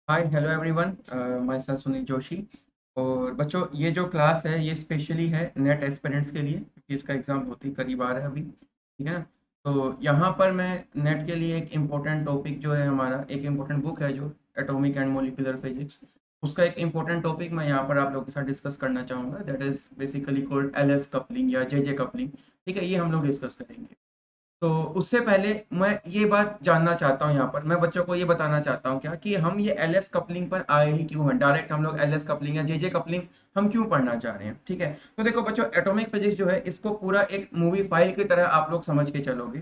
Hi hello everyone. My self Sunil Joshi. और बच्चों, ये जो क्लास है ये स्पेशली है नेट एस्पिरेंट्स के लिए, क्योंकि इसका एग्ज़ाम बहुत ही करीब आ रहा है अभी। ठीक है ना। तो यहाँ पर मैं नेट के लिए एक इम्पोर्टेंट टॉपिक जो है, हमारा एक इम्पोर्टेंट बुक है जो एटॉमिक एंड मोलिकुलर फिजिक्स, उसका एक इम्पोर्टेंट टॉपिक मैं यहाँ पर आप लोगों के साथ डिस्कस करना चाहूँगा। That is basically called L S coupling या जे कपलिंग। ठीक है, ये हम लोग डिस्कस करेंगे। तो उससे पहले मैं ये बात जानना चाहता हूँ, यहाँ पर मैं बच्चों को ये बताना चाहता हूँ क्या कि हम ये एल एस कपलिंग पर आए ही क्यों हैं। डायरेक्ट हम लोग एल एस कपलिंग या जे कपलिंग हम क्यों पढ़ना चाह रहे हैं। ठीक है, तो देखो बच्चों, एटॉमिक फिजिक्स जो है इसको पूरा एक मूवी फाइल की तरह आप लोग समझ के चलोगे।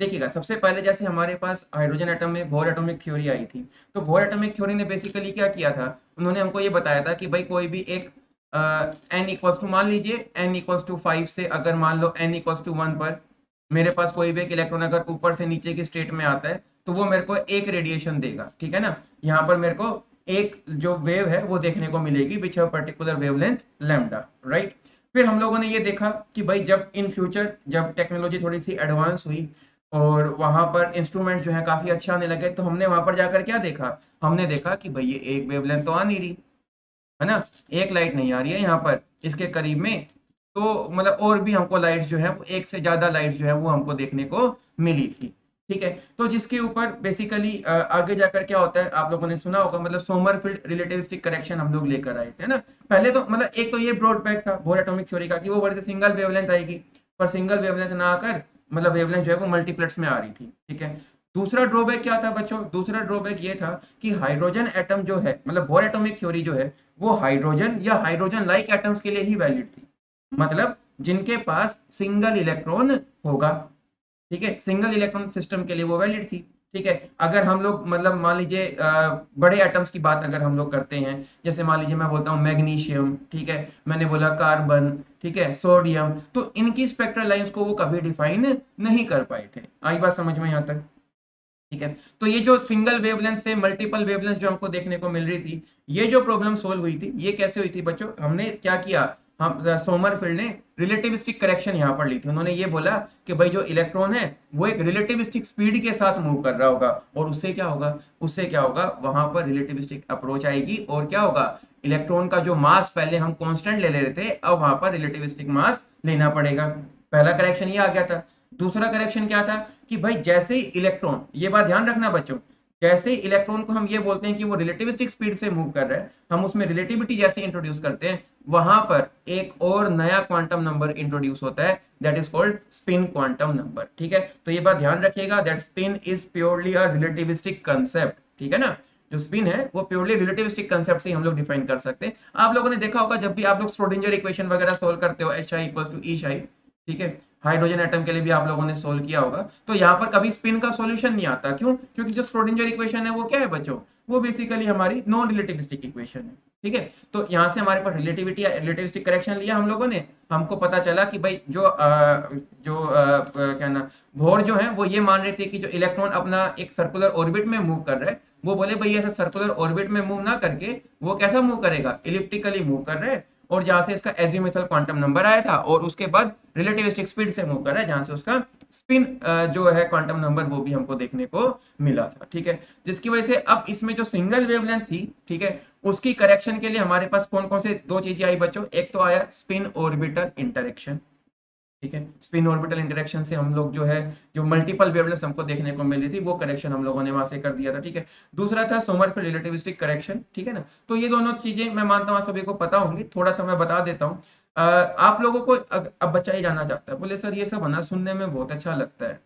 देखिएगा, सबसे पहले जैसे हमारे पास हाइड्रोजन एटम में बोर एटॉमिक थ्योरी आई थी। तो बोर एटॉमिक थ्योरी ने बेसिकली क्या किया था, उन्होंने हमको ये बताया था कि भाई कोई भी एक एन इक्वल्स टू, मान लीजिए एन इक्वल्स टू 5 से अगर मान लो एन इक्वल्स टू 1 पर मेरे पास कोई भी एक इलेक्ट्रॉन अगर ऊपर से नीचे की स्टेट में आता है तो वो मेरे को एक रेडिएशन देगा। ठीक है ना। यहाँ पर मेरे को एक जो वेव है वो देखने को मिलेगी विच है पर्टिकुलर वेवलेंथ लैम्डा, राइट। फिर हम लोगों ने ये देखा कि भाई जब इन फ्यूचर जब टेक्नोलॉजी थोड़ी सी एडवांस हुई और वहां पर इंस्ट्रूमेंट जो है काफी अच्छे आने लगे, तो हमने वहां पर जाकर क्या देखा, हमने देखा कि भाई ये एक वेवलेंथ तो आ नहीं रही है ना, एक लाइट नहीं आ रही है यहाँ पर इसके करीब में। तो मतलब और भी हमको लाइट्स जो है वो एक से ज्यादा लाइट्स जो है वो हमको देखने को मिली थी। ठीक है, तो जिसके ऊपर बेसिकली आगे जाकर क्या होता है आप लोगों ने सुना होगा, मतलब सोमरफील्ड रिलेटिविस्टिक करेक्शन हम लोग लेकर आए थे ना। पहले तो मतलब एक तो ये ब्रॉड बैक था बोर एटॉमिक थ्योरी का कि वो बड़े सिंगल वेवलेंथ आएगी, पर सिंगल वेवलेंथ ना आकर मतलब वेवलेंथ जो है वो मल्टीप्लेट्स में आ रही थी। ठीक है। दूसरा ड्रॉबैक क्या था बच्चों, दूसरा ड्रॉबैक ये था कि हाइड्रोजन एटम जो है, मतलब बोर एटॉमिक थ्योरी जो है वो हाइड्रोजन या हाइड्रोजन लाइक एटम्स के लिए ही वैलिड थी। मतलब जिनके पास सिंगल इलेक्ट्रॉन होगा। ठीक है, सिंगल इलेक्ट्रॉन सिस्टम के लिए वो वैलिड थी। ठीक है, अगर हम लोग मतलब मान लीजिए बड़े एटम्स की बात अगर हम लोग करते हैं, जैसे मान लीजिए मैं बोलता हूँ मैग्नीशियम, ठीक है, मैंने बोला कार्बन, ठीक है, सोडियम, तो इनकी स्पेक्ट्रल लाइंस को वो कभी डिफाइन नहीं कर पाए थे। आई बात समझ में यहाँ तक। ठीक है, तो ये जो सिंगल वेवलेंथ से मल्टीपल वेवलेंथ जो हमको देखने को मिल रही थी, ये जो प्रॉब्लम सोल्व हुई थी ये कैसे हुई थी बच्चों, हमने क्या किया, हम सोमरफील्ड ने रिलेटिविस्टिक करेक्शन यहाँ पर ली थी। उन्होंने ये बोला कि भाई जो इलेक्ट्रॉन है वो एक रिलेटिविस्टिक स्पीड के साथ मूव कर रहा होगा, और उससे क्या होगा, उससे क्या होगा, वहां पर रिलेटिविस्टिक अप्रोच आएगी और क्या होगा, इलेक्ट्रॉन का जो मास पहले हम कांस्टेंट ले रहे थे अब वहां पर रिलेटिविस्टिक मास लेना पड़ेगा। पहला करेक्शन ये आ गया था। दूसरा करेक्शन क्या था कि भाई जैसे ही इलेक्ट्रॉन, ये बात ध्यान रखना बच्चों, जैसे ही इलेक्ट्रॉन को हम ये बोलते हैं कि वो रिलेटिविस्टिक स्पीड से मूव कर रहा है, हम उसमें रिलेटिविटी जैसे इंट्रोड्यूस करते हैं, वहां पर एक और नया क्वांटम नंबर इंट्रोड्यूस होता है, that is called spin quantum number. ठीक है, तो ये बात ध्यान रखिएगा, that spin is purely a relativistic concept. ठीक है ना, जो स्पिन है वो प्योरली रिलेटिविस्टिक कंसेप्ट से हम लोग डिफाइन कर सकते हैं। आप लोगों ने देखा होगा जब भी आप लोग श्रोडिंजर इक्वेशन वगैरह सोल्व करते हो, एच आई इक्वल टू ई शाई, ठीक है, हाइड्रोजन एटम के लिए भी आप लोगों ने सोल्व किया होगा, तो यहाँ पर कभी स्पिन का सॉल्यूशन नहीं आता। क्यों? क्योंकि जो श्रोडिंजर इक्वेशन है वो क्या है बच्चों, वो बेसिकली हमारी नॉन रिलेटिविस्टिक इक्वेशन है। ठीक है, तो यहाँ से हमारे पास रिलेटिविटी रिलेटिविस्टिक करेक्शन लिया हम लोगों ने, हमको पता चला कि भाई जो क्या ना, बोर जो है वो ये मान रहे थे कि जो इलेक्ट्रॉन अपना एक सर्कुलर ऑर्बिट में मूव कर रहा है, वो बोले भाई ऐसा सर्कुलर ऑर्बिट में मूव ना करके वो कैसा मूव करेगा, इलिप्टिकली मूव कर रहा है, और जहां से इसका एजीमुथल क्वांटम नंबर आया था, और उसके बाद रिलेटिविस्टिक स्पीड से मूव कर रहा है जहां से उसका स्पिन जो है क्वांटम नंबर वो भी हमको देखने को मिला था। ठीक है, जिसकी वजह से अब इसमें जो सिंगल वेवलेंथ थी, ठीक है, उसकी करेक्शन के लिए हमारे पास कौन कौन से दो चीजें आई बच्चों, एक तो आया स्पिन ऑर्बिटल इंटरेक्शन। ठीक है, स्पिन ऑर्बिटल इंटरेक्शन से हम लोग जो है, जो मल्टीपल वेवलेंथ हमको देखने को मिल रही थी वो करेक्शन हम लोगों ने वहां से कर दिया था। ठीक है, दूसरा था सोमरफेल्ड रिलेटिविस्टिक करेक्शन। ठीक है ना, तो ये दोनों चीजें मैं मानता हूँ आप सभी को पता होंगी, थोड़ा सा मैं बता देता हूँ। आप लोगों को अब बच्चा ये जानना चाहता है, बोले सर ये सब ना सुनने में बहुत अच्छा लगता है,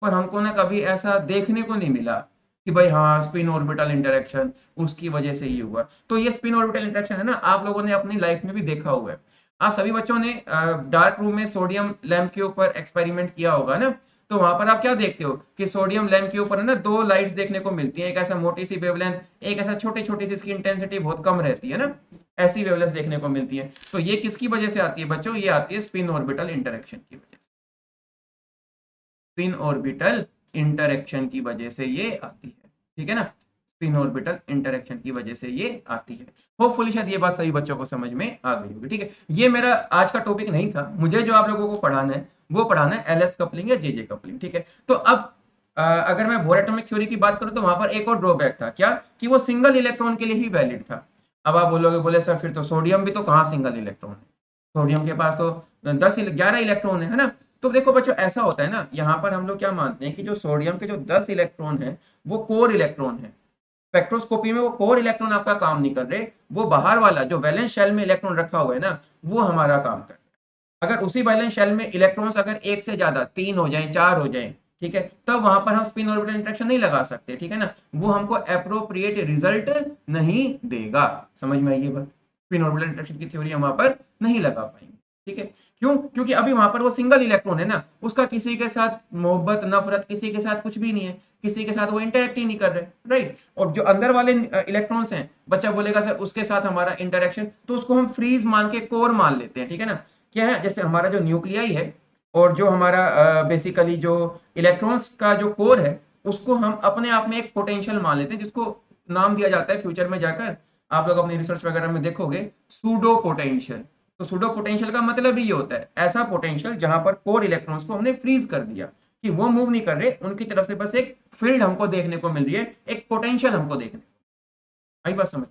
पर हमको ना कभी ऐसा देखने को नहीं मिला कि भाई हाँ स्पिन ऑर्बिटल इंटरेक्शन उसकी वजह से ही हुआ। तो ये स्पिन ऑर्बिटल इंटरेक्शन है ना, आप लोगों ने अपनी लाइफ में भी देखा हुआ है। आप सभी बच्चों ने डार्क रूम में सोडियम लैंप के ऊपर एक्सपेरिमेंट किया होगा ना। तो वहां पर आप क्या देखते हो कि सोडियम लैंप के ऊपर है ना दो लाइट्स देखने को मिलती है, एक ऐसा मोटी सी वेवलेंथ, एक ऐसा छोटी छोटी सी, इसकी इंटेंसिटी बहुत कम रहती है ना, ऐसी वेवलेंथ देखने को मिलती है। तो ये किसकी वजह से आती है बच्चों, ये आती है स्पिन ऑर्बिटल इंटरेक्शन की वजह से। स्पिन ऑर्बिटल इंटरेक्शन की वजह से ये आती है। ठीक है ना, स्पिन ऑर्बिटल इंटरेक्शन की वजह से ये आती है। होपफुली शायद ये बात सभी बच्चों को समझ में आ गई होगी। ठीक है, ये मेरा आज का टॉपिक नहीं था, मुझे जो आप लोगों को पढ़ाना है वो पढ़ाना है एल एस कपलिंग या जे कपलिंग। ठीक है, तो अब अगर मैं बोर एटॉमिक थ्योरी की बात करूं तो वहां पर एक और ड्रॉबैक था, क्या कि वो सिंगल इलेक्ट्रॉन के लिए ही वैलिड था। अब आप बोलोगे, बोले सर फिर तो सोडियम भी तो कहाँ सिंगल इलेक्ट्रॉन है, सोडियम के पास तो 11 इलेक्ट्रॉन है ना। तो देखो बच्चों ऐसा होता है ना, यहाँ पर हम लोग क्या मानते हैं कि जो सोडियम के जो 10 इलेक्ट्रॉन है वो कोर इलेक्ट्रॉन है। स्पेक्ट्रोस्कोपी में वो कोर इलेक्ट्रॉन आपका काम नहीं कर रहे, वो बाहर वाला जो वैलेंस शेल में इलेक्ट्रॉन रखा हुआ है ना, वो हमारा काम कर रहा है। अगर उसी वैलेंस शेल में इलेक्ट्रॉन्स अगर एक से ज्यादा 3 हो जाएं, 4 हो जाएं, ठीक है, तब वहां पर हम स्पिन ऑर्बिटल इंटरेक्शन नहीं लगा सकते, ठीक है ना। वो हमको अप्रोप्रिएट रिजल्ट नहीं देगा। समझ में आई ये बात? स्पिन ऑर्बिटल इंटरेक्शन की थ्योरी हम वहां पर नहीं लगा पाएंगे, ठीक है। क्यों? क्योंकि अभी वहां पर वो सिंगल इलेक्ट्रॉन है ना, उसका किसी के साथ मोहब्बत नफरत किसी के साथ कुछ भी नहीं है, किसी के साथ वो इंटरेक्ट ही नहीं कर रहे, राइट। और जो अंदर वाले इलेक्ट्रॉन्स हैं, बच्चा बोलेगा सर उसके साथ हमारा इंटरेक्शन, तो उसको हम फ्रीज मान के कोर मान लेते हैं, ठीक है ना। क्या है, जैसे हमारा जो न्यूक्लियाई है और जो हमारा बेसिकली जो इलेक्ट्रॉन्स का जो कोर है, उसको हम अपने आप में एक पोटेंशियल मान लेते हैं, जिसको नाम दिया जाता है फ्यूचर में जाकर, आप लोग अपनी रिसर्च वगैरह में देखोगे, सूडो पोटेंशियल। तो सूडो पोटेंशियल का मतलब ही ये होता है, ऐसा पोटेंशियल जहां पर कोर इलेक्ट्रॉन्स को हमने फ्रीज कर दिया, कि वो मूव नहीं कर रहे, उनकी तरफ से बस एक फील्ड हमको देखने को मिल रही है, एक पोटेंशियल हमको देखने को। आई बात समझ?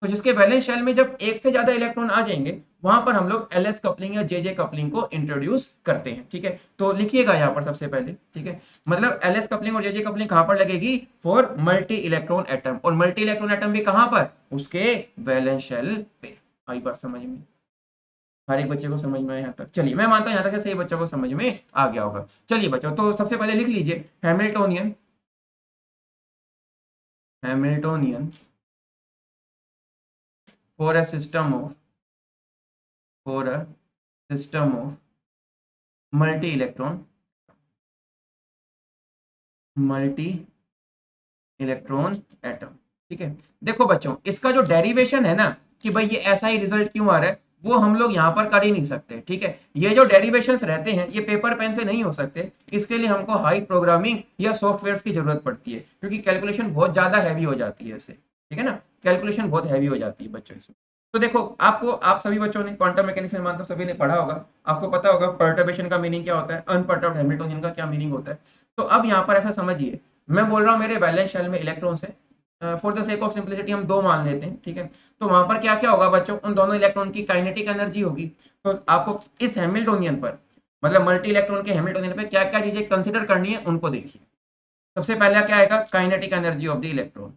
तो जिसके वैलेंस शेल में जब एक से ज्यादा इलेक्ट्रॉन आ जाएंगे, वहां पर हम लोग एलएस कपलिंग या जेजे कपलिंग को इंट्रोड्यूस करते हैं, ठीक है। तो लिखिएगा यहाँ पर सबसे पहले, ठीक है। मतलब एलएस कपलिंग और जेजे कपलिंग कहां पर लगेगी? For multi electron atom. और मल्टी इलेक्ट्रॉन एटम भी कहां पर? उसके वैलेंस शेल पे। आई बात समझ में? हर एक बच्चे को समझ में आया यहाँ तक? चलिए, मैं मानता हूँ यहाँ तक सही बच्चों को समझ में आ गया होगा। चलिए बच्चों, तो सबसे पहले लिख लीजिए Hamiltonian, Hamiltonian for a system of, for a system of multi electron, multi electron atom, ठीक है। देखो बच्चों, इसका जो डेरिवेशन है ना, कि भाई ये ऐसा ही रिजल्ट क्यों आ रहा है, वो हम लोग यहाँ पर कर ही नहीं सकते, ठीक है। ये जो डेरिवेशंस रहते हैं, ये पेपर पेन से नहीं हो सकते, इसके लिए हमको हाई प्रोग्रामिंग या सॉफ्टवेयर की जरूरत पड़ती है, क्योंकि कैलकुलेशन बहुत ज्यादा हैवी हो जाती है इससे, ठीक है ना। कैलकुलेशन बहुत हैवी हो जाती है बच्चों इसमें। तो देखो, आपको, आप सभी बच्चों ने क्वांटम मैकेनिक्स में मानता हूं सभी ने पढ़ा होगा, आपको पता होगा पर्टर्बेशन का मीनिंग क्या होता है, अनपर्टर्ब्ड हैमिल्टोनियन का क्या मीनिंग होता है। तो अब यहाँ पर ऐसा समझिए, मैं बोल रहा हूँ मेरे वैलेंस शेल में इलेक्ट्रॉन्स है, for the sake of simplicity हम दो मान लेते हैं, ठीक है। तो वहां पर क्या क्या होगा बच्चों, उन दोनों इलेक्ट्रॉन की काइनेटिक एनर्जी होगी। तो आपको इस हैमिल्टोनियन पर, मतलब मल्टी इलेक्ट्रॉन के हैमिल्टोनियन पर क्या क्या चीजें कंसिडर करनी है, उनको देखिए। सबसे पहला क्या आएगा? Kinetic energy of the electron,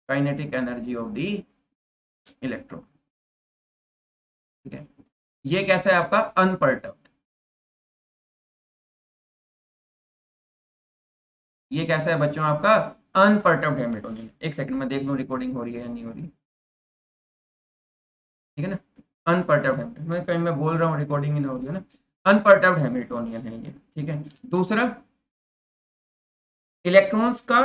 kinetic energy of the electron, ठीक है। ये कैसा है आपका? अनपर्टर्ब्ड। ये कैसा है बच्चों आपका? Unperturbed Hamiltonian. एक सेकंड में देख लूं रिकॉर्डिंग हो रही है या नहीं हो रही, ठीक है ना। अनपर्टर्ब्ड हैमिल्टोनियन, मैं कहीं मैं बोल रहा हूँ रिकॉर्डिंग ही ना हो रही है ना। अनपर्टर्ब्ड हैमिल्टोनियन है ये, ठीक है। दूसरा, इलेक्ट्रॉन्स का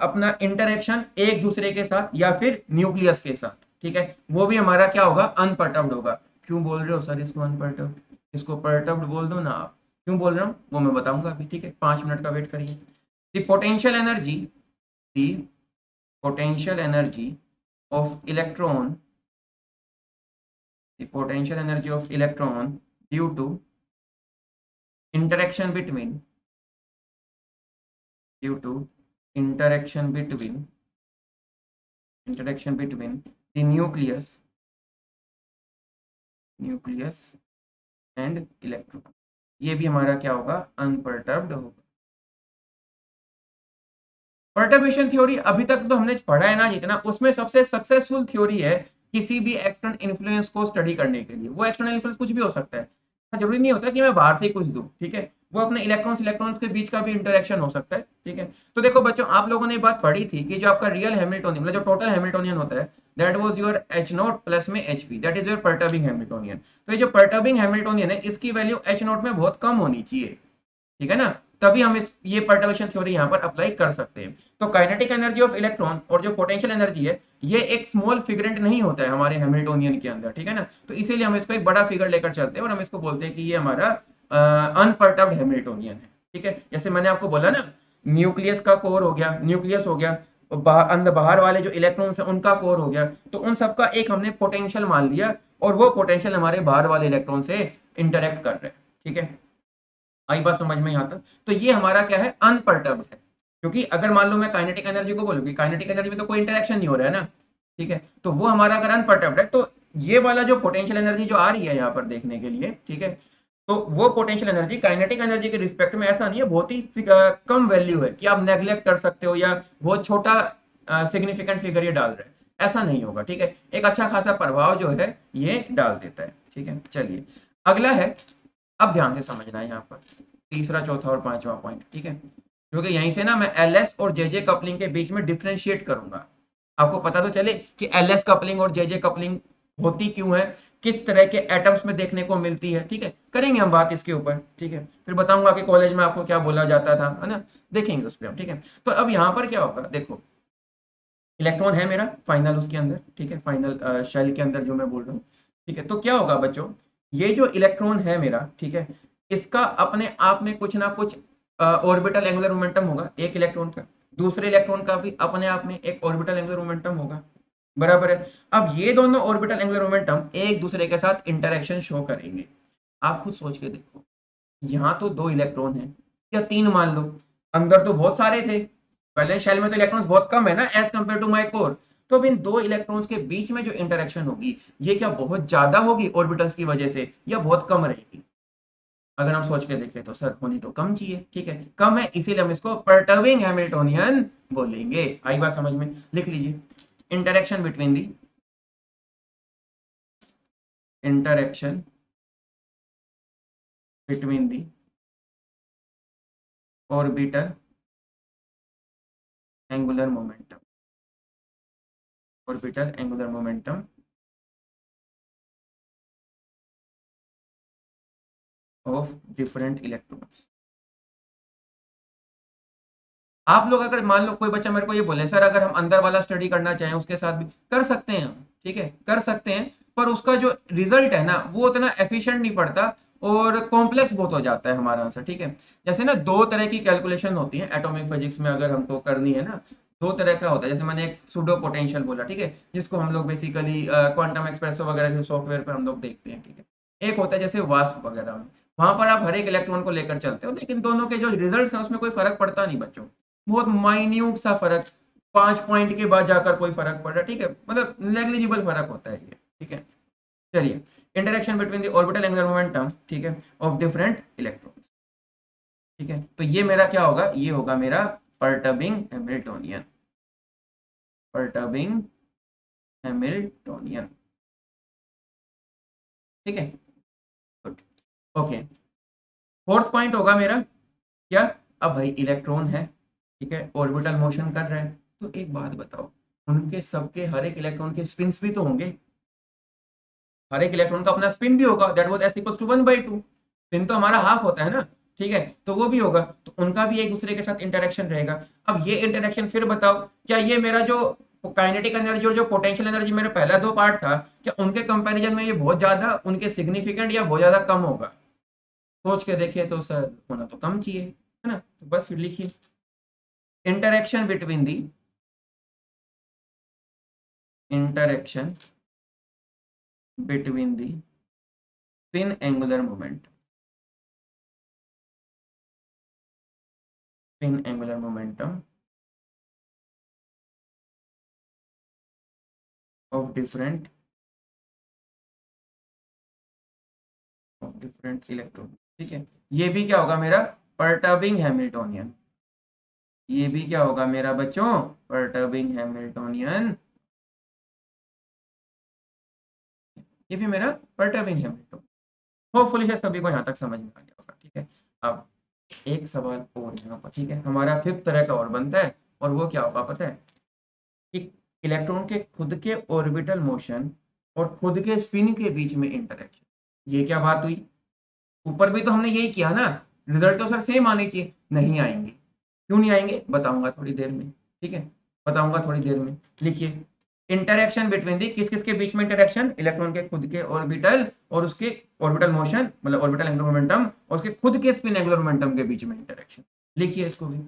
अपना इंटरेक्शन एक दूसरे के साथ या फिर न्यूक्लियस के साथ, ठीक है, वो भी हमारा क्या होगा? अनपर्टर्ब्ड होगा। क्यों बोल रहे हो सर इसको अनपर्टर्ब्ड? इसको पर्टर्ब्ड बोल दो ना आप। क्यों बोल रहा हूँ वो मैं बताऊंगा अभी, ठीक है, 5 मिनट का वेट करिए। The potential energy, the potential energy of electron, the potential energy of electron due to interaction between, due to interaction between, interaction between the nucleus, nucleus and electron, ये भी हमारा क्या होगा? अनपर्टर्ब्ड होगा। Perturbation theory अभी तक तो हमने पढ़ा है ना जितना, उसमें सबसे सक्सेसफुल थ्योरी है किसी भी एक्सटर्नल इन्फ्लुएंस को स्टडी करने के लिए। वो एक्सटर्नल इन्फ्लुएंस कुछ भी हो सकता है, जरूरी नहीं होता कि मैं बाहर से ही कुछ दूं, ठीक है। वो अपने इलेक्ट्रॉन्स इलेक्ट्रॉन्स के बीच का भी इंटरेक्शन हो सकता है, ठीक है। तो देखो बच्चों, आप लोगों ने बात पढ़ी थी कि जो आपका रियल हैमिल्टोनियन, मतलब जो टोटल हैमिल्टोनियन होता है, that was your H naught plus में H P, that is your perturbing Hamiltonian. तो ये जो पर्टर्बिंग हैमिल्टोनियन है, इसकी वैल्यू एच नॉट में बहुत कम होनी चाहिए, ठीक है ना। तभी हम इस ये पर्टर्बेशन थ्योरी यहाँ पर अप्लाई कर सकते हैं। तो काइनेटिक एनर्जी ऑफ इलेक्ट्रॉन और जो पोटेंशियल एनर्जी है, ये एक स्मॉल फिगरेंट नहीं होता है हमारे हैमिल्टोनियन के अंदर, ठीक है ना। तो इसीलिए हम इसको एक बड़ा फिगर लेकर चलते हैं और हम इसको बोलते हैं कि ये हमारा अनपर्टर्ब्ड हैमिल्टोनियन है, ठीक है। जैसे मैंने आपको बोला ना, न्यूक्लियस का कोर हो गया, न्यूक्लियस हो गया, अंदर बाहर वाले जो इलेक्ट्रॉन्स हैं उनका कोर हो गया, तो उन सबका एक हमने पोटेंशियल मान लिया, और वो पोटेंशियल हमारे बाहर वाले इलेक्ट्रॉन से इंटरेक्ट कर रहे हैं, ठीक है। आई बात समझ में यहाँ तक? तो ये हमारा क्या है? अनपर्टर्ब्ड है। क्योंकि अगर मान लो मैं काइनेटिक एनर्जी को बोलूँ कि काइनेटिक एनर्जी में तो कोई इंटरेक्शन नहीं हो रहा है ना, ठीक है, तो वो हमारा अगर अनपर्टर्ब्ड है तो ये वाला जो पोटेंशियल एनर्जी जो आ रही है यहाँ पर देखने के लिए, ठीक है, तो वो पोटेंशियल एनर्जी काइनेटिक एनर्जी के रिस्पेक्ट में ऐसा नहीं है, बहुत ही कम वैल्यू है कि आप नेग्लेक्ट कर सकते हो या बहुत छोटा सिग्निफिकेंट फिगर ये डाल रहे हैं, ऐसा नहीं होगा, ठीक है, एक अच्छा खासा प्रभाव जो है ये डाल देता है, ठीक है। चलिए अगला है, अब ध्यान से समझना है यहाँ पर तीसरा चौथा और पांचवा पॉइंट, ठीक है, क्योंकि यहीं से ना मैं एल एस और जे जे कपलिंग के बीच में डिफ्रेंशिएट करूंगा, आपको पता तो चले कि एल एस कपलिंग और जे जे कपलिंग होती क्यों है, किस तरह के एटम्स में देखने को मिलती है, ठीक है, करेंगे हम बात इसके ऊपर, ठीक है, फिर बताऊंगा कि कॉलेज में आपको क्या बोला जाता था, है ना, देखेंगे उस पर हम, ठीक है। तो अब यहाँ पर क्या होगा, देखो इलेक्ट्रॉन है मेरा फाइनल उसके अंदर, ठीक है, फाइनल शेल के अंदर जो मैं बोल रहा हूँ, ठीक है, तो क्या होगा बच्चों, ये जो इलेक्ट्रॉन है मेरा, ठीक है, इसका अपने आप में कुछ ना कुछ ऑर्बिटल एंगुलर मोमेंटम होगा एक इलेक्ट्रॉन का, दूसरे इलेक्ट्रॉन का भी अपने आप में एक ऑर्बिटल एंगुलर मोमेंटम होगा, बराबर है। अब ये दोनों ऑर्बिटल एंगुलर मोमेंटम एक दूसरे के साथ इंटरेक्शन शो करेंगे, आप खुद सोच के देखो, यहाँ तो दो इलेक्ट्रॉन है या तीन मान लो, अंदर तो बहुत सारे थे, वैलेंस शेल में तो इलेक्ट्रॉन्स बहुत कम है ना as compare to my core, तो अब इन दो इलेक्ट्रॉन्स के बीच में जो इंटरेक्शन होगी ये क्या बहुत ज्यादा होगी ऑर्बिटल्स की वजह से या बहुत कम रहेगी, अगर हम सोच के देखें तो सर होनी तो कम चाहिए, ठीक है, कम है इसीलिए हम इसको परटर्बिंग हैमिल्टोनियन बोलेंगे, आई बात समझ में, लिख लीजिए interaction between the interaction between the orbital angular momentum, orbital angular momentum of different electrons. आप लोग अगर मान लो कोई बच्चा मेरे को ये बोले सर अगर हम अंदर वाला स्टडी करना चाहें उसके साथ भी कर सकते हैं हम, ठीक है कर सकते हैं, पर उसका जो रिजल्ट है ना वो उतना एफिशिएंट नहीं पड़ता और कॉम्प्लेक्स बहुत हो जाता है हमारा आंसर, ठीक है। जैसे ना दो तरह की कैलकुलेशन होती है एटॉमिक फिजिक्स में, अगर हमको करनी है ना दो तरह का होता है, जैसे मैंने एक सुडो पोटेंशियल बोला, ठीक है, जिसको हम लोग बेसिकली क्वांटम एक्सप्रेसो वगैरह के सॉफ्टवेयर पर हम लोग देखते हैं, ठीक है, एक होता है जैसे वास्प वगैरह में, वहां पर आप हर एक इलेक्ट्रॉन को लेकर चलते हो लेकिन दोनों के जो रिजल्ट है उसमें कोई फर्क पड़ता नहीं बच्चों, बहुत माइन्यूट सा फर्क, 5 पॉइंट के बाद जाकर कोई फर्क पड़ रहा है, ठीक है, मतलब नेग्लिजिबल फर्क होता है ये, ठीक है। चलिए interaction between the orbital angular momentum, ठीक है, ऑफ डिफरेंट इलेक्ट्रॉन्स, ठीक है, तो ये मेरा क्या होगा, ये होगा मेरा परटर्बिंग हैमिल्टोनियन, परटर्बिंग हैमिल्टोनियन, ठीक है, ओके। फोर्थ पॉइंट होगा मेरा क्या, अब भाई इलेक्ट्रॉन है, ठीक है, ऑर्बिटल मोशन कर रहे हैं, तो एक बात बताओ, उनके सबके हर एक इलेक्ट्रॉन के स्पिन्स भी तो होंगे, हर एक इलेक्ट्रॉन का अपना स्पिन भी होगा, that was s equals to 1/2, spin तो हमारा हाफ होता है ना, ठीक है, तो वो भी होगा, तो उनका भी एक दूसरे के साथ इंटरेक्शन रहेगा। अब ये इंटरेक्शन फिर बताओ क्या ये मेरा जो काइनेटिक एनर्जी और जो पोटेंशियल एनर्जी मेरा पहला दो पार्ट था, क्या उनके कंपैरिजन में ये बहुत ज्यादा उनके सिग्निफिकेंट या बहुत ज्यादा कम होगा, सोच के देखिए तो सर होना तो कम चाहिए, है ना, तो बस फिर लिखिए interaction between the interaction between the spin angular moment, spin angular momentum of different electron, ठीक है, ये भी क्या होगा मेरा परटर्बिंग हैमिल्टोनियन, ये भी क्या होगा मेरा बच्चों परटर्बिंग हैमिल्टोनियन, ये भी मेरा परटर्बिंग हैमिल्टोनियन, होपफुली है सभी को यहाँ तक समझ में आ गया होगा, ठीक है। अब एक सवाल और यहाँ पर, ठीक है, हमारा फिफ्थ तरह का और बनता है, और वो क्या होगा पता है कि इलेक्ट्रॉन के खुद के ऑर्बिटल मोशन और खुद के स्पिन के बीच में इंटरेक्शन, ये क्या बात हुई, ऊपर भी तो हमने यही किया ना, रिजल्ट तो सर सेम आने चाहिए, नहीं आएंगे, क्यों नहीं आएंगे बताऊंगा थोड़ी देर में, ठीक है, बताऊंगा थोड़ी देर में, लिखिए इंटरेक्शन बिटवीन दी किस किस के बीच में इंटरेक्शन, इलेक्ट्रॉन के खुद के ऑर्बिटल और उसके ऑर्बिटल मोशन मतलब ऑर्बिटल एंगुलर मोमेंटम और उसके खुद के स्पिन एंगुलर मोमेंटम के बीच में इंटरेक्शन, लिखिए इसको भी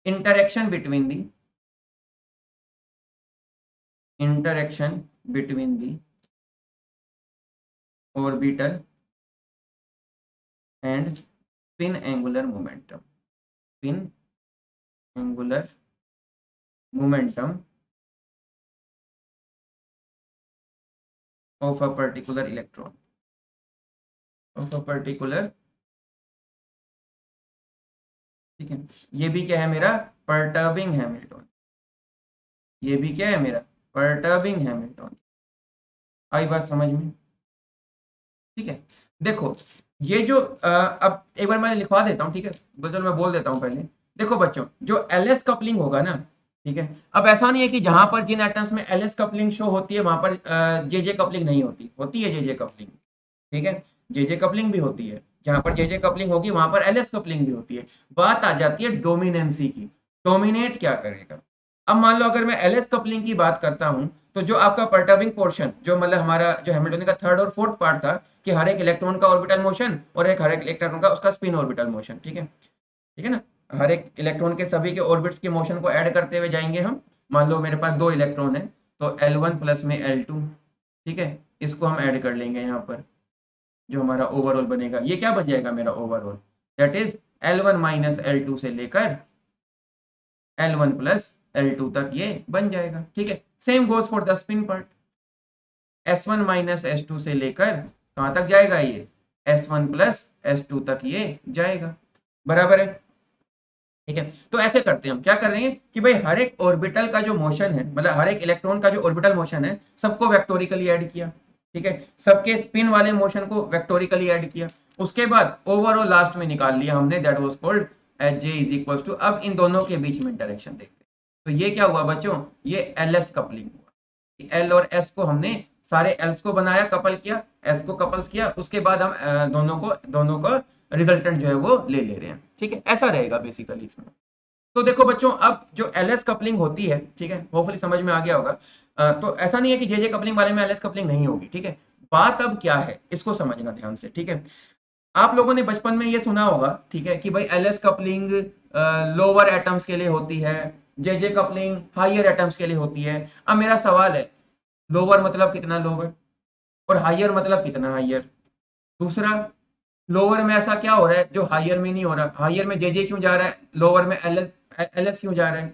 interaction between the interaction between the orbital and spin angular momentum, spin angular momentum of a particular electron, of a particular, ठीक है। ये भी क्या है मेरा, परटर्बिंग हैमिल्टन, ये भी क्या है मेरा, परटर्बिंग हैमिल्टन। आई बात समझ में, ठीक है। देखो ये जो अब एक बार मैं लिखवा देता हूँ, ठीक है, चलो मैं बोल देता हूँ पहले। देखो बच्चों, जो एलएस कपलिंग होगा ना, ठीक है, अब ऐसा नहीं है कि जहां पर जिन एटम्स में एलएस कपलिंग शो होती है वहां पर जेजे कपलिंग नहीं होती, होती है जेजे कपलिंग, ठीक है, जेजे कपलिंग भी होती है। जहां पर जेजे कपलिंग होगी वहां पर एलएस कपलिंग भी होती है। बात आ जाती है डोमिनेंसी की, डोमिनेट क्या करेगा। अब मान लो अगर मैं एलएस कपलिंग की बात करता हूं, तो जो आपका परटर्बिंग पोर्शन, जो मतलब हमारा जो हैमिल्टन का थर्ड और फोर्थ पार्ट था, कि हर एक इलेक्ट्रॉन का ऑर्बिटल मोशन और हर एक इलेक्ट्रॉन का उसका स्पिन ऑर्बिटल मोशन, ठीक है, ठीक है ना, हर एक इलेक्ट्रॉन के सभी के ऑर्बिट्स के मोशन को ऐड करते हुए जाएंगे हम। मान लो मेरे पास दो इलेक्ट्रॉन है, तो L1 प्लस में L2, ठीक है, इसको हम ऐड कर लेंगे यहाँ पर, जो हमारा ओवरऑल बनेगा ये क्या बन जाएगा मेरा overall, that is L1 minus L2 से लेकर L1 प्लस L2 तक ये बन जाएगा, ठीक है। Same goes for the spin part, S1 minus S2 से लेकर कहां तक जाएगा ये, S1 प्लस S2 तक ये जाएगा, बराबर है, ठीक है। तो ऐसे करते हैं हम, क्या कर रहे हैं कि भाई हर एक ऑर्बिटल का जो मोशन है, मतलब हर एक इलेक्ट्रॉन का जो ऑर्बिटल मोशन है, सबको वेक्टोरिकली ऐड किया, ठीक है, सबके स्पिन वाले मोशन को वेक्टोरिकली ऐड किया, उसके बाद ओवरऑल लास्ट में निकाल लिया हमने, that was called H J is equal to, अब इन दोनों के बीच में इंटरेक्शन देखते हैं। तो ये क्या हुआ बच्चों, ये एल एस कपलिंग हुआ, एल और एस को हमने सारे एल्स को बनाया, कपल किया, एस को कपल्स किया, उसके बाद हम दोनों को रिजल्टेंट जो है वो ले ले रहे हैं, ठीक है, ऐसा रहेगा बेसिकली इसमें। तो देखो बच्चों, अब जो एल एस कपलिंग होती है, ठीक है, होपफुली समझ में आ गया होगा। तो ऐसा नहीं है कि जे जे कपलिंग वाले में एल एस कपलिंग नहीं होगी, ठीक है। बात अब क्या है इसको समझना ध्यान से, ठीक है। आप लोगों ने बचपन में ये सुना होगा, ठीक है, कि भाई L S coupling lower atoms के लिए होती है, जे जे कपलिंग हाइयर एटम्स के लिए होती है। अब मेरा सवाल है, लोअर मतलब कितना लोअर, और हाइयर मतलब कितना हाइयर। दूसरा, लोअर में ऐसा क्या हो रहा है जो हाइयर में नहीं हो रहा, हाइयर में जे जे क्यों जा रहा है, लोअर में एल एस क्यों जा रहा है,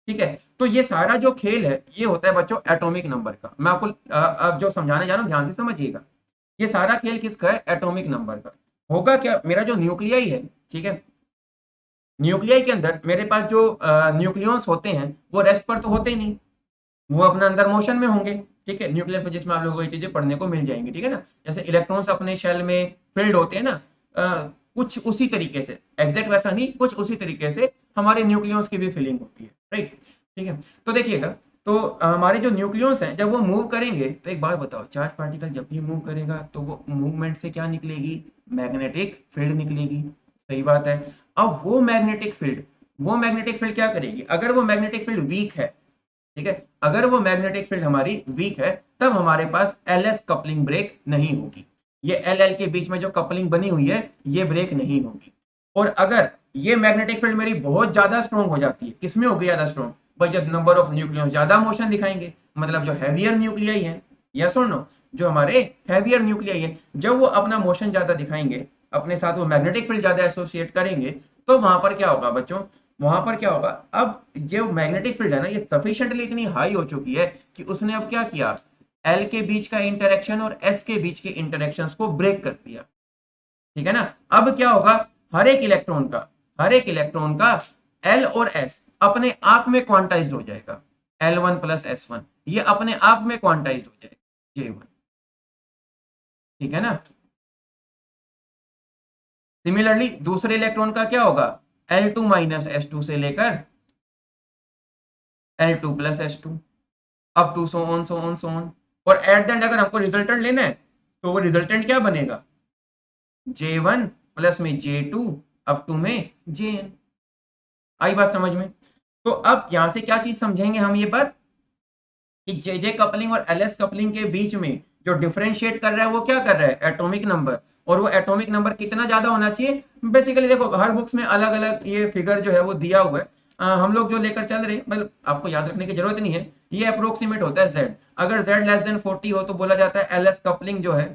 ठीक है। तो ये सारा जो खेल है ये होता है बच्चों एटॉमिक नंबर का। मैं आपको अब जो समझाने जा रहा हूँ ध्यान से समझिएगा। ये सारा खेल किसका है, एटॉमिक नंबर का। होगा क्या, मेरा जो न्यूक्लियाई है, ठीक है, न्यूक्लियाई के अंदर मेरे पास जो न्यूक्लियॉन्स होते हैं वो रेस्ट पर तो होते ही नहीं, वो अपना अंदर मोशन में होंगे, ठीक है। न्यूक्लियर फिजिक्स में आप लोगों को ये चीजें पढ़ने को मिल जाएंगी, ठीक है ना। जैसे इलेक्ट्रॉन्स अपने शेल में फील्ड होते हैं ना, कुछ उसी तरीके से, एग्जैक्ट वैसा नहीं, कुछ उसी तरीके से हमारे न्यूक्लियॉन्स की भी फीलिंग होती है, राइट, ठीक है। तो देखिएगा, तो हमारे जो न्यूक्लियॉन्स हैं जब वो मूव करेंगे, तो एक बात बताओ, चार्ज पार्टिकल जब भी मूव करेगा तो वो मूवमेंट से क्या निकलेगी, मैग्नेटिक फील्ड निकलेगी, सही बात है। अब वो मैग्नेटिक फील्ड क्या करेगी, अगर वो मैग्नेटिक फील्ड वीक है, ठीक है, अगर वो मैग्नेटिक फील्ड हमारी वीक है, तब हमारे पास एल एस कपलिंग ब्रेक नहीं होगी, ये एल एल के बीच में जो कपलिंग बनी हुई है ये ब्रेक नहीं होगी। और अगर ये मैग्नेटिक फील्ड मेरी बहुत ज्यादा स्ट्रॉन्ग हो जाती है, किसमें होगी ज्यादा स्ट्रॉन्ग, भाई जब नंबर ऑफ न्यूक्लियॉन्स ज्यादा मोशन दिखाएंगे, मतलब जो हैवियर न्यूक्लियाई है, यस और नो, जो हमारे हैवियर न्यूक्लियाई है, जब वो अपना मोशन ज्यादा दिखाएंगे, अपने साथ वो मैग्नेटिक फील्ड ज्यादा एसोसिएट करेंगे, तो वहां पर क्या होगा बच्चों, वहां पर क्या होगा, अब जो मैग्नेटिक फील्ड है ना ये सफिशिएंटली इतनी हाई हो चुकी है कि उसने अब क्या किया, एल के बीच का इंटरेक्शन और एस के बीच के इंटरेक्शंस को ब्रेक कर दिया, ठीक है ना। अब क्या होगा, हर एक इलेक्ट्रॉन का एल और एस अपने आप में क्वांटाइज हो जाएगा, L1 प्लस S1 ये अपने आप में क्वांटाइज हो जाएगा J1, ठीक है ना। सिमिलरली दूसरे इलेक्ट्रॉन का क्या होगा, L2 माइनस S2 से लेकर L2 plus S2, up to so on. और एट द एंड अगर हमको रिजल्टेंट लेना है, तो वो रिजल्टेंट क्या बनेगा, J1 प्लस में J2 अप टू में Jn। आई बात समझ में। तो अब यहां से क्या चीज समझेंगे हम, ये बात कि जे जे कपलिंग और एल एस कपलिंग के बीच में जो डिफरेंशिएट कर रहा है वो क्या कर रहा है, एटॉमिक नंबर। और वो एटॉमिक नंबर कितना ज्यादा होना चाहिए, बेसिकली देखो हर बुक्स में अलग अलग ये फिगर जो है वो दिया हुआ है। हम लोग जो लेकर चल रहे हैं, मतलब आपको याद रखने की जरूरत नहीं है, ये अप्रोक्सीमेट होता है जेड। अगर जेड लेस देन 40 हो तो बोला जाता है एल एस कपलिंग जो है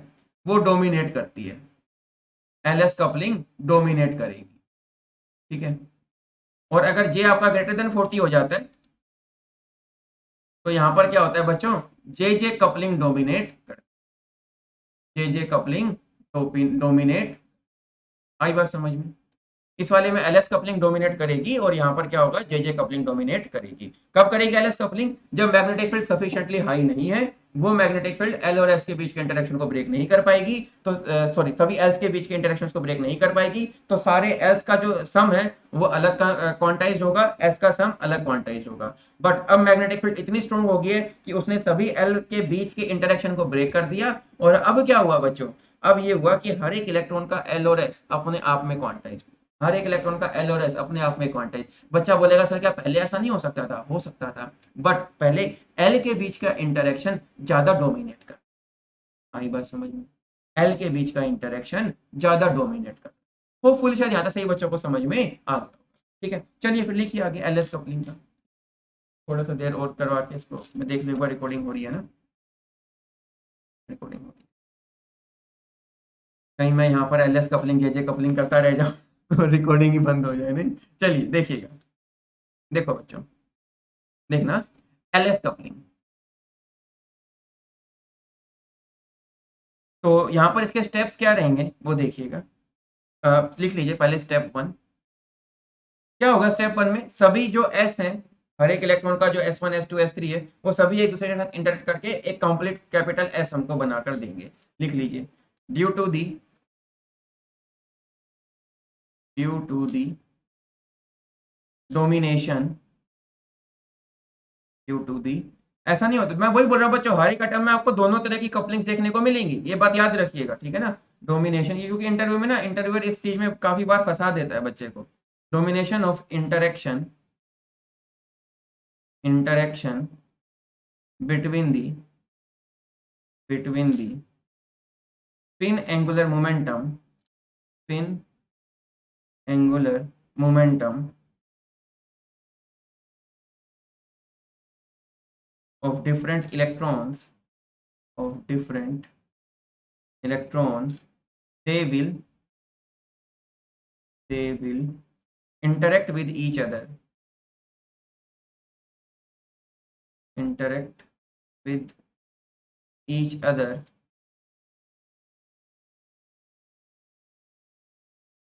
वो डोमिनेट करती है, एल एस कपलिंग डोमिनेट करेगी, ठीक है। और अगर जे आपका ग्रेटर देन 40 हो जाता है तो यहाँ पर क्या होता है बच्चों, जे जे कपलिंग डोमिनेट कर, जे जे कपलिंग डोमिनेट। आई बात समझ में? इस वाले में एलएस कपलिंग डोमिनेट करेगी और यहाँ पर क्या होगा, जे जे कपलिंग डोमिनेट करेगी। कब करेगी एलएस कपलिंग? जब मैग्नेटिक फील्ड सफिशिएंटली हाई नहीं है, वो मैग्नेटिक फील्ड एल और एस के बीच के इंटरेक्शन को ब्रेक नहीं कर पाएगी, तो सॉरी सभी एल्स के बीच के इंटरेक्शन को ब्रेक नहीं कर पाएगी, तो सारे एल्स का जो सम है वो अलग क्वांटाइज होगा, एस का सम अलग क्वांटाइज होगा। बट अब मैग्नेटिक फील्ड इतनी स्ट्रॉन्ग हो गई है कि उसने सभी एल के बीच के इंटरेक्शन को ब्रेक कर दिया, और अब क्या हुआ बच्चों, अब ये हुआ कि हर एक इलेक्ट्रॉन का एल और एस अपने आप में क्वांटाइज, हर एक इलेक्ट्रॉन का एल और एस अपने आप में क्वांटाइज। बच्चा बोलेगा सर क्या पहले ऐसा नहीं हो सकता था? हो सकता था, बट पहले एल के बीच का इंटरेक्शन ज्यादा डोमिनेट कर, आई बात समझ में? एल के बीच का इंटरेक्शन ज्यादा डोमिनेट कर। होपफुली शायद यहाँ तक सही बच्चों को समझ में आ गया। ठीक है, चलिए फिर लिखिए आगे एल एस कपलिंग का। थोड़ा सा देर और करवा के इसको मैं देख लूँ एक बार, रिकॉर्डिंग हो रही है ना? रिकॉर्डिंग हो रही है, कहीं मैं यहाँ पर एल एस कपलिंग जे जे कपलिंग करता रह जाऊँ तो रिकॉर्डिंग ही बंद हो जाए। नहीं, चलिए देखिएगा, देखो बच्चों, देखना एल एस कपलिंग। तो यहाँ पर इसके स्टेप्स क्या रहेंगे वो देखिएगा। लिख लीजिए पहले स्टेप वन। क्या होगा स्टेप वन में, सभी जो एस हैं, हर एक इलेक्ट्रॉन का जो s one s two s three है, वो सभी एक दूसरे के साथ इंटरेक्ट करके एक कंप्लीट कैपिटल एस हमको बनाकर देंगे। लिख लीजिए, due to the due to the domination, due to the, ऐसा नहीं होता, मैं वही बोल रहा हूँ बच्चों, हर एक एटम में आपको दोनों तरह की कपलिंग्स देखने को मिलेंगी, ये बात याद रखिएगा, ठीक है ना? डोमिनेशन, ये क्योंकि इंटरव्यू में ना, इंटरव्यूअर इस चीज में काफी बार फंसा देता है बच्चे को। Domination of interaction, interaction between the between the spin angular momentum, spin angular momentum of different electrons, of different electrons, they will they will interact with each other, interact with each other,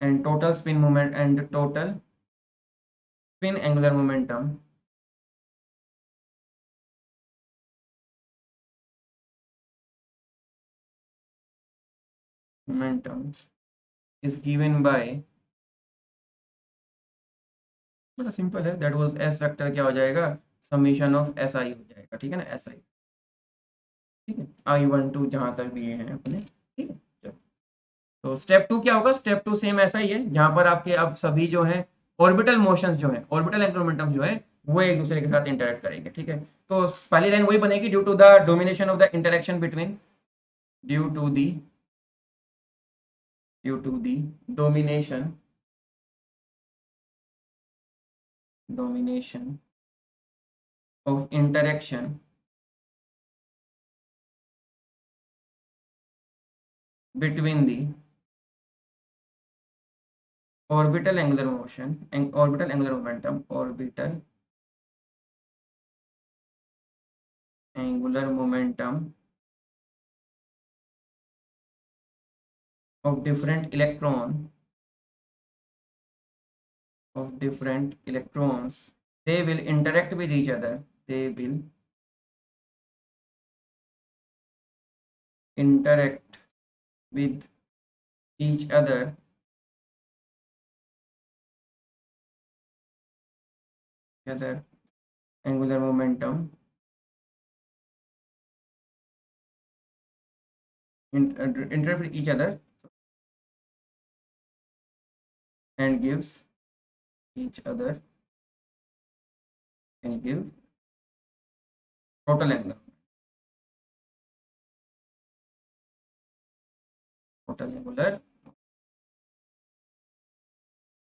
and total spin moment and total spin angular momentum is given by, बड़ा simple है, that was S vector क्या हो जाएगा, summation of S I हो जाएगा, ठीक है ना, एस आई। ठीक है, आई वन टू जहां तक भी ये हैं अपने, ठीक है। चलो, तो स्टेप टू क्या होगा, स्टेप टू सेम ऐसा ही है, जहां पर आपके अब सभी जो है ऑर्बिटल मोशंस जो है, ऑर्बिटल एंगुलर मोमेंटम जो है, वो एक दूसरे के साथ इंटरेक्ट करेंगे, ठीक है। तो पहली लाइन वही बनेगी, due to the domination of the interaction between, due to the due to the domination domination of interaction between the orbital angular motion and orbital angular momentum, orbital angular momentum of different electrons, they will interact with each other, they will interact with each other angular momentum, interact with each other and gives each other and give total angular total angular।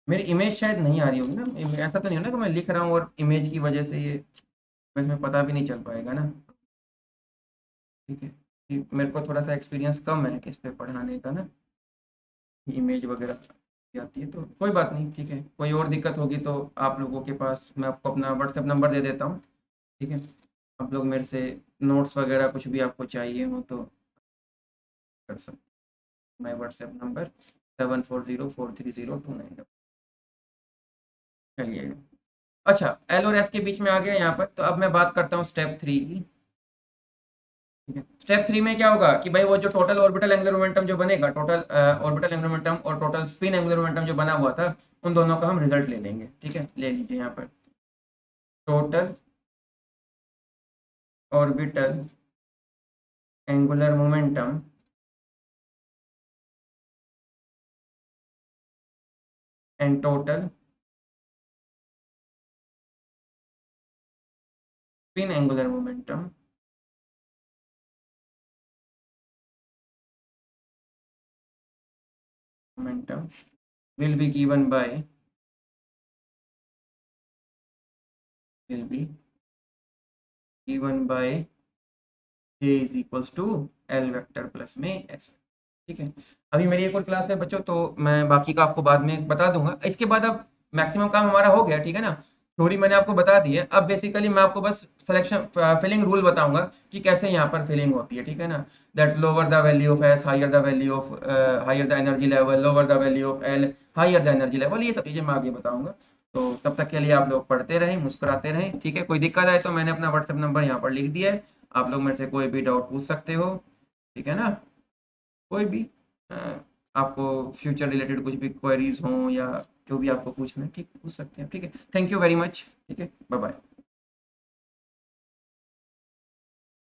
मेरी image शायद नहीं आ रही होगी ना, ऐसा तो नहीं हो ना कि मैं लिख रहा हूँ और इमेज की वजह से ये इसमें पता भी नहीं चल पाएगा ना? ठीक है, कि मेरे को थोड़ा सा एक्सपीरियंस कम है इस पे पढ़ाने का ना, इमेज वगैरह। आती है, तो कोई बात नहीं, ठीक है। कोई और दिक्कत होगी तो आप लोगों के पास मैं आपको अपना व्हाट्सएप नंबर दे देता हूँ, ठीक है। आप लोग मेरे से नोट्स वगैरह कुछ भी आपको चाहिए हो तो कर सकते। My WhatsApp number 74043029। चलिए, अच्छा, एल और एस के बीच में आ गया यहाँ पर, तो अब मैं बात करता हूँ स्टेप 3 की। ठीक है, स्टेप 3 में क्या होगा कि भाई वो जो टोटल ऑर्बिटल एंगुलर मोमेंटम जो बनेगा, टोटल ऑर्बिटल एंगुलर मोमेंटम और टोटल स्पिन एंगुलर मोमेंटम जो बना हुआ था, उन दोनों का हम रिजल्ट ले लेंगे। ठीक है, ले लीजिए यहाँ पर total orbital angular momentum and total spin angular momentum will be given by will be given by J is equals to L vector plus में S। ठीक है, अभी मेरी एक और क्लास है बच्चों, तो मैं बाकी का आपको बाद में बता दूंगा। इसके बाद अब मैक्सिमम काम हमारा हो गया, ठीक है ना। थ्योरी मैंने आपको बता दी है, अब बेसिकली मैं आपको बस सिलेक्शन फिलिंग रूल बताऊंगा कि कैसे यहाँ पर फिलिंग होती है, ठीक है ना। That lower the value of s, higher the value of higher the energy level, lower the value of l, higher the energy level, ये सब चीजें मैं आगे बताऊंगा। तो तब तक के लिए आप लोग पढ़ते रहें, मुस्कुराते रहें, ठीक है। कोई दिक्कत आए तो मैंने अपना व्हाट्सएप नंबर यहाँ पर लिख दिया है, आप लोग मेरे से कोई भी डाउट पूछ सकते हो, ठीक है ना। कोई भी अ, आपको फ्यूचर रिलेटेड कुछ भी क्वेरीज हों या जो भी आपको पूछना है, ठीक, पूछ सकते हैं, ठीक है। थैंक यू वेरी मच, ठीक है, बाय बाय।